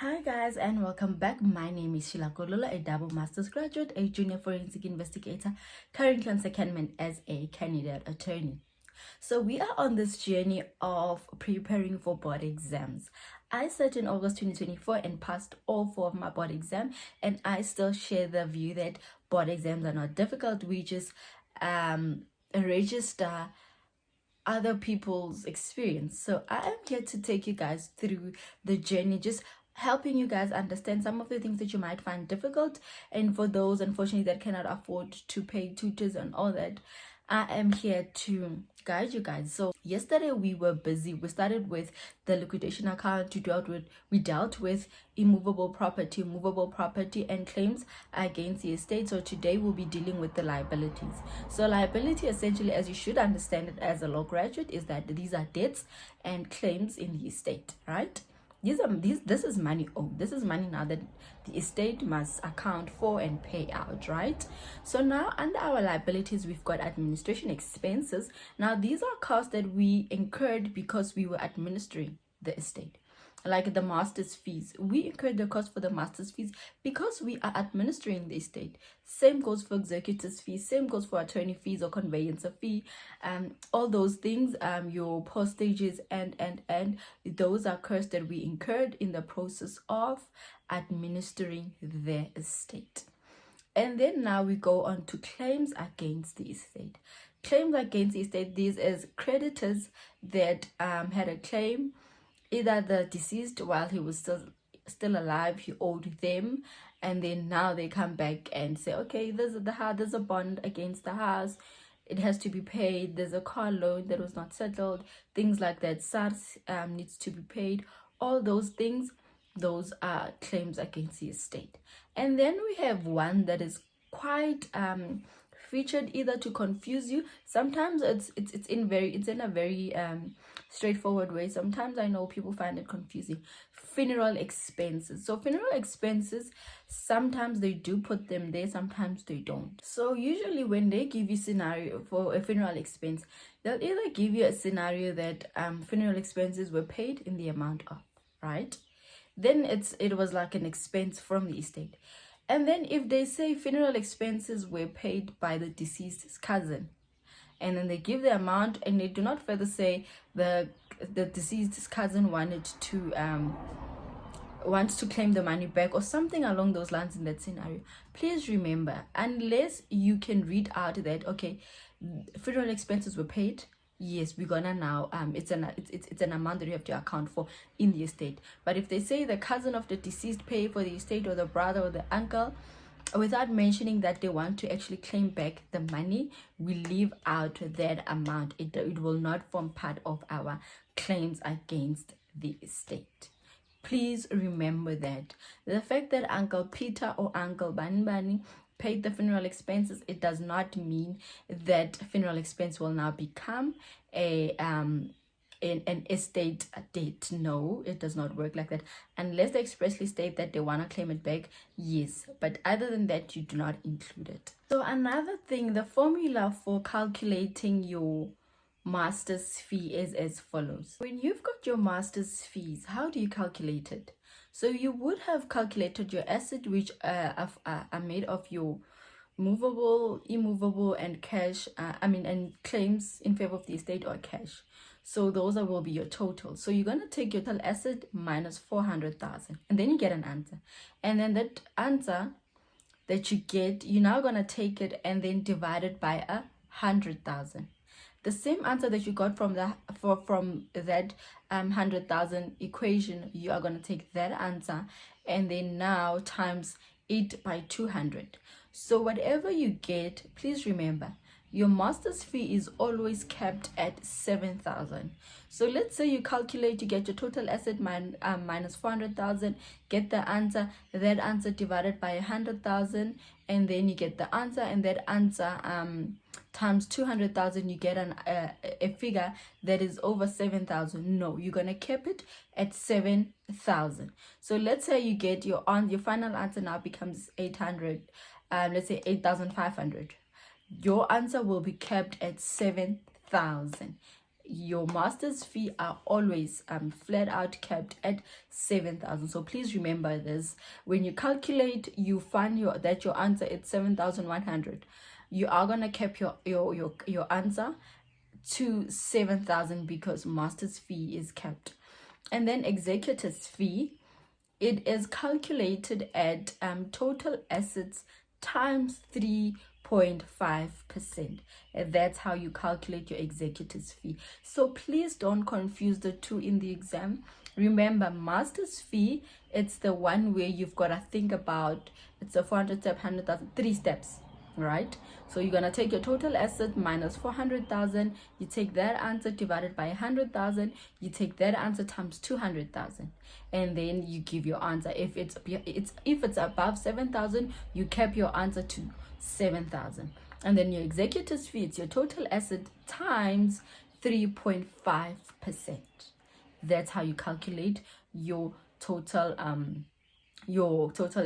Hi guys and welcome back. My name is Sheila Kolula, a double master's graduate, a junior forensic investigator, currently on secondment as a candidate attorney. So we are on this journey of preparing for board exams. I sat in August 2024 and passed all 4 of my board exams, and I still share the view that board exams are not difficult. We just register other people's experience. So I am here to take you guys through the journey, just helping you guys understand some of the things that you might find difficult. And for those, unfortunately, that cannot afford to pay tutors and all that, I am here to guide you guys. So yesterday we were busy. We started with the liquidation account. We dealt with immovable property, movable property, and claims against the estate. So today we'll be dealing with the liabilities. So liability, essentially, as you should understand it as a law graduate, is that these are debts and claims in the estate, right? This is money owed. This is money now that the estate must account for and pay out, right? So now under our liabilities, we've got administration expenses. Now these are costs that we incurred because we were administering the estate. Like the master's fees, we incurred the cost for the master's fees because we are administering the estate. Same goes for executors fees, same goes for attorney fees or conveyancer fee, all those things, your postages and those are costs that we incurred in the process of administering the estate. And then now we go on to claims against the estate. Claims against the estate, these is creditors that had a claim. Either the deceased, while he was still alive, he owed them, and then now they come back and say, okay, there's a bond against the house, it has to be paid. There's a car loan that was not settled, things like that. SARS needs to be paid. All those things, those are claims against the estate. And then we have one that is quite featured either to confuse you. Sometimes it's in a very straightforward way. Sometimes I know people find it confusing. Funeral expenses. So funeral expenses, sometimes they do put them there, sometimes they don't. So usually when they give you scenario for a funeral expense, they'll either give you a scenario that funeral expenses were paid in the amount of, right? Then it was like an expense from the estate. And then if they say funeral expenses were paid by the deceased's cousin, and then they give the amount and they do not further say the deceased's cousin wants to claim the money back or something along those lines in that scenario, please remember, unless you can read out that, okay, funeral expenses were paid, yes, we're gonna now it's an amount that you have to account for in the estate. But if they say the cousin of the deceased pay for the estate, or the brother or the uncle, without mentioning that they want to actually claim back the money, we leave out that amount. It will not form part of our claims against the estate. Please remember that. The fact that Uncle Peter or Uncle Bani paid the funeral expenses, it does not mean that funeral expense will now become an estate debt. No, it does not work like that. Unless they expressly state that they want to claim it back, yes. But other than that, you do not include it. So another thing, the formula for calculating your master's fee is as follows. When you've got your master's fees, how do you calculate it? So you would have calculated your asset, which are made of your movable, immovable, and cash, and claims in favor of the estate or cash. So those will be your total. So you're going to take your total asset minus 400,000, and then you get an answer. And then that answer that you get, you're now going to take it and then divide it by 100,000. The same answer that you got from that 100,000 equation, you are going to take that answer and then now times it by 200. So whatever you get, please remember, your master's fee is always kept at 7,000. So let's say you calculate, you get your total asset minus 400,000, get the answer, that answer divided by 100,000, and then you get the answer, and that answer times 200,000, you get a figure that is over 7,000. No, you're gonna keep it at 7,000. So let's say you get your final answer now becomes 800. Let's say 8,500. Your answer will be kept at 7,000. your master's fee are always flat out kept at 7,000. So please remember this. When you calculate, you find that your answer is 7,100. You are gonna keep your answer to 7,000 because master's fee is kept. And then executor's fee, it is calculated at total assets times 3.5%. And that's how you calculate your executor's fee. So please don't confuse the two in the exam. Remember, master's fee, it's the one where you've got to think about, it's a 400 step, 100,000, 3 steps, right? So you're gonna take your total asset minus 400,000. You take that answer divided by 100,000. You take that answer times 200,000, and then you give your answer. If it's above 7,000, you kept your answer to 7,000, and then your executor's fee, it's your total asset times 3.5%. That's how you calculate your total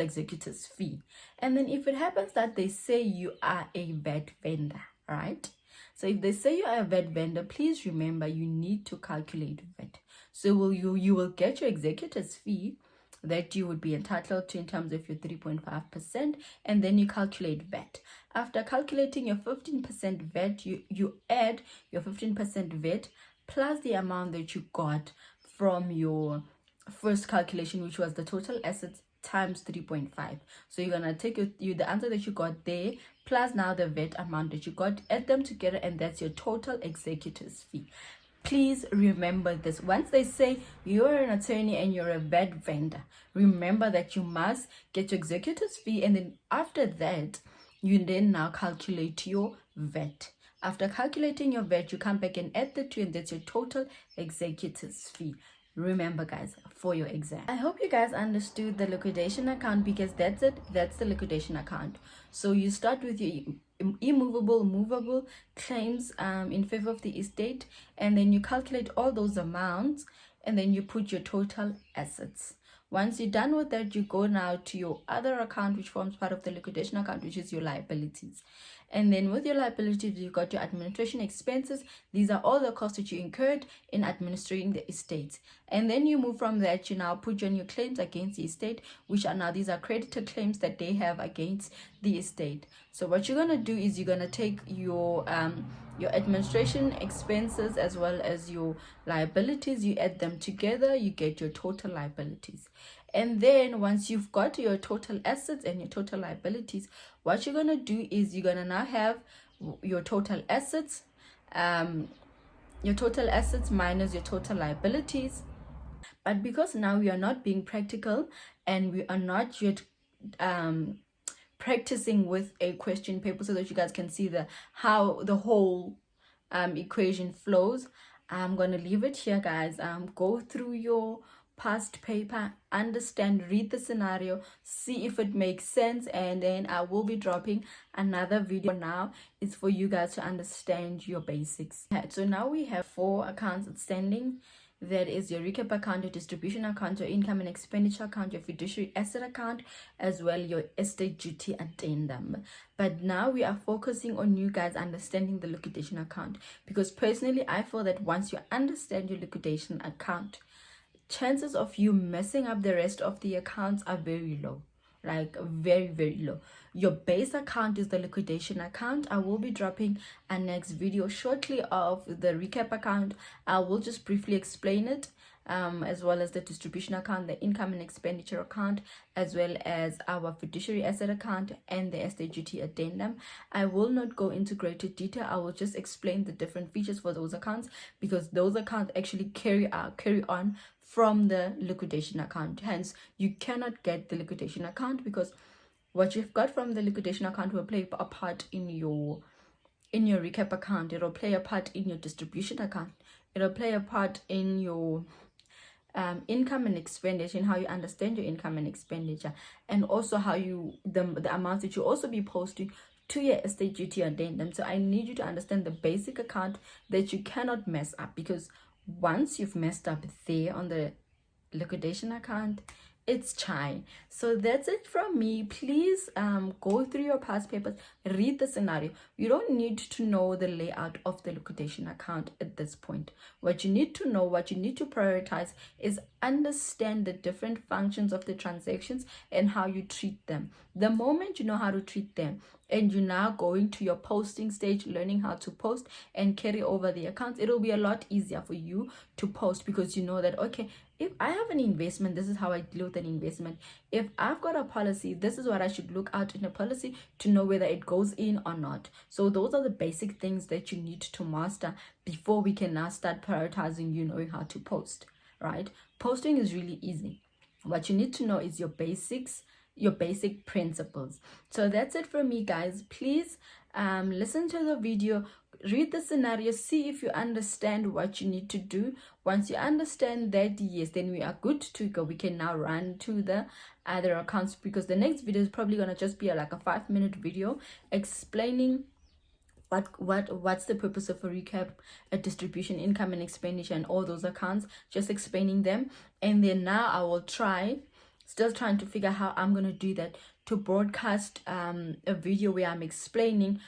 executor's fee. And then if it happens that they say you are a VAT vendor, right? So if they say you are a VAT vendor, please remember you need to calculate VAT. So you will get your executor's fee that you would be entitled to in terms of your 3.5%, and then you calculate VAT. After calculating your 15% VAT, you add your 15% VAT plus the amount that you got from your first calculation, which was the total assets times 3.5. So you're gonna take the answer that you got there plus now the VAT amount that you got, add them together, and that's your total executor's fee. Please remember this. Once they say you're an attorney and you're a VAT vendor, remember that you must get your executor's fee, and then after that you then now calculate your VAT. After calculating your VAT, you come back and add the two, and that's your total executor's fee. Remember, guys, for your exam. I hope you guys understood the liquidation account, because that's it. That's the liquidation account. So you start with your immovable, movable claims in favor of the estate, and then you calculate all those amounts, and then you put your total assets. Once you're done with that, you go now to your other account, which forms part of the liquidation account, which is your liabilities. And then with your liabilities, you've got your administration expenses. These are all the costs that you incurred in administering the estate. And then you move from that, you now put on your claims against the estate, which are now, these are creditor claims that they have against the estate. So what you're going to do is you're going to take your administration expenses as well as your liabilities, you add them together, you get your total liabilities. And then once you've got your total assets and your total liabilities, what you're going to do is you're going to now have your total assets minus your total liabilities. But because now we are not being practical and we are not yet practicing with a question paper so that you guys can see how the whole equation flows, I'm going to leave it here, guys. Go through your past paper, understand, read the scenario, see if it makes sense, and then I will be dropping another video. Now it's for you guys to understand your basics. So now we have 4 accounts outstanding. That is your recap account, your distribution account, your income and expenditure account, your fiduciary asset account, as well your estate duty addendum. But now we are focusing on you guys understanding the liquidation account, because personally I feel that once you understand your liquidation account, chances of you messing up the rest of the accounts are very low, like very, very low. Your base account is the liquidation account. I will be dropping a next video shortly of the recap account. I will just briefly explain it, as well as the distribution account, the income and expenditure account, as well as our fiduciary asset account and the estate duty addendum. I will not go into greater detail. I will just explain the different features for those accounts, because those accounts actually carry on from the liquidation account. Hence, you cannot get the liquidation account, because what you've got from the liquidation account will play a part in your recap account. It'll play a part in your distribution account. It'll play a part in your income and expenditure, and how you understand your income and expenditure, and also how the amounts that you also be posting to your estate duty addendum. So I need you to understand the basic account that you cannot mess up, because once you've messed up there on the liquidation account, it's chai. So that's it from me. Please go through your past papers, read the scenario. You don't need to know the layout of the liquidation account at this point. What you need to know, what you need to prioritize is understand the different functions of the transactions and how you treat them. The moment you know how to treat them, and you're now going to your posting stage, learning how to post and carry over the accounts, it'll be a lot easier for you to post, because you know that, okay, if I have an investment, this is how I deal with an investment. If I've got a policy, this is what I should look out in a policy to know whether it goes in or not. So those are the basic things that you need to master before we can now start prioritizing you knowing how to post, right? Posting is really easy. What you need to know is your basics, your basic principles. So that's it from me, guys. Please listen to the video, read the scenario, see if you understand what you need to do. Once you understand that, yes, then we are good to go. We can now run to the other accounts, because the next video is probably gonna just be like a 5-minute video explaining what's the purpose of a recap, a distribution, income and expenditure, and all those accounts, just explaining them. And then now I will still trying to figure how I'm going to do that, to broadcast a video where I'm explaining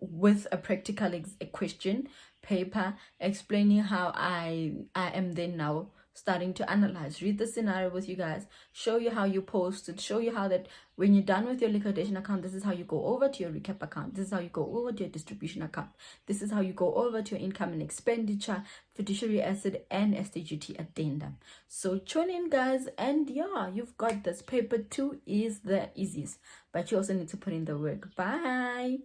with a practical a question paper, explaining how I am then now starting to analyze, read the scenario with you guys, show you how you post it, show you how that when you're done with your liquidation account, this is how you go over to your recap account, this is how you go over to your distribution account, this is how you go over to your income and expenditure, fiduciary asset, and STGT addendum. So tune in, guys, and yeah, you've got this. Paper 2 is the easiest, but you also need to put in the work. Bye.